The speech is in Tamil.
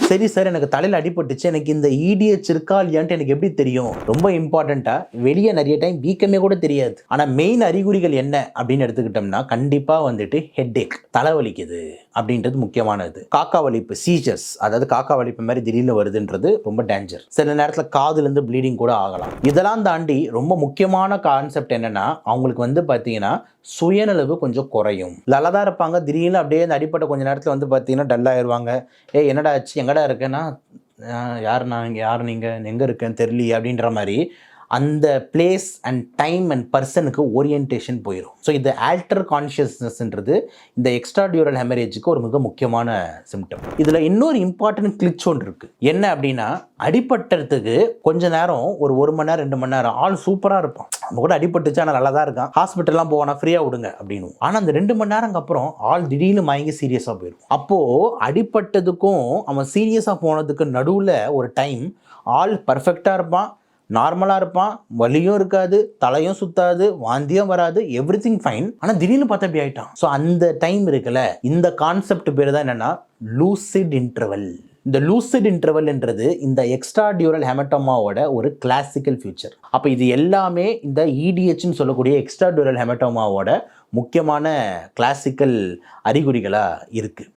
சரி சார், எனக்கு தலையில் அடிபட்டுச்சு, எனக்கு இந்த இடிஹெச் இருக்கா இல்லையான்ட்டு எனக்கு எப்படி தெரியும்? ரொம்ப இம்பார்ட்டண்ட்டாக வெளியே நிறைய டைம் வீக்கமே கூட தெரியாது. ஆனால் மெயின் அறிகுறிகள் என்ன அப்படின்னு எடுத்துக்கிட்டோம்னா கண்டிப்பாக வந்துட்டு ஹெட்டேக், தலைவலிக்குது அப்படின்றது முக்கியமானது. காக்கா வலிப்பு, சீஜர்ஸ், அதாவது காக்கா வலிப்பு மாதிரி திடீர்னு வருதுன்றது ரொம்ப டேஞ்சர். சில நேரத்தில் காதுலேருந்து ப்ளீடிங் கூட ஆகலாம். இதெல்லாம் தாண்டி ரொம்ப முக்கியமான கான்செப்ட் என்னன்னா, அவங்களுக்கு வந்து பார்த்தீங்கன்னா சுயநலவு கொஞ்சம் குறையும். நல்லா தான் இருப்பாங்க, திடீர்னு அப்படியே அந்த அடிப்பட்ட கொஞ்ச நேரத்தில் வந்து பார்த்தீங்கன்னா டல்லாயிருவாங்க. என்னடா ஆச்சு, எங்கடா இருக்கேன்னா, யார் நீங்கள் எங்கே இருக்கேன்னு தெரியலையே அப்படின்ற மாதிரி அந்த பிளேஸ் அண்ட் டைம் அண்ட் பர்சனுக்கு ஓரியன்டேஷன் போயிடும். ஸோ இந்த ஆல்டர் கான்ஷியஸ்னஸ்ன்றது இந்த எக்ஸ்ட்ரா டியூரல் ஹெமரேஜுக்கு ஒரு மிக முக்கியமான சிம்டம். இதில் இன்னொரு இம்பார்ட்டன்ட் கிளிச் ஒன்று இருக்குது. என்ன அப்படின்னா, அடிபட்டதுக்கு கொஞ்ச நேரம் ஒரு மணி நேரம் 2 மணி நேரம் ஆள் சூப்பராக இருப்பான். நம்ம கூட அடிபட்டுச்சு, ஆனால் நல்லா தான் இருக்கான், ஹாஸ்பிட்டல்லாம் போவானா ஃப்ரீயாக விடுங்க அப்படின்னு. ஆனால் அந்த 2 மணி நேரங்க அப்புறம் ஆள் திடீர்னு மயங்கி சீரியஸாக போயிடும். அப்போது அடிபட்டதுக்கும் அவன் சீரியஸாக போனதுக்கு நடுவில் ஒரு டைம் ஆள் பர்ஃபெக்டாக இருப்பான், நார்மலாக இருப்பான், வலியும் இருக்காது, தலையும் சுத்தாது, வாந்தியும் வராது, எவ்ரி திங் ஃபைன். ஆனால் திடீர்னு பார்த்தா அப்படி ஆயிட்டான். ஸோ அந்த டைம் இருக்குல்ல, இந்த கான்செப்ட் பேர் தான் என்னன்னா லூசிட் இன்டர்வல். இந்த லூசிட் இன்டர்வல்ன்றது இந்த எக்ஸ்ட்ரா டியூரல் ஹெமட்டோமாவோட ஒரு கிளாசிக்கல் ஃபியூச்சர். அப்போ இது எல்லாமே இந்த இடிஹெச்னு சொல்லக்கூடிய எக்ஸ்ட்ரா டியூரல் ஹெமட்டோமாவோட முக்கியமான கிளாசிக்கல் அறிகுறிகளாக இருக்குது.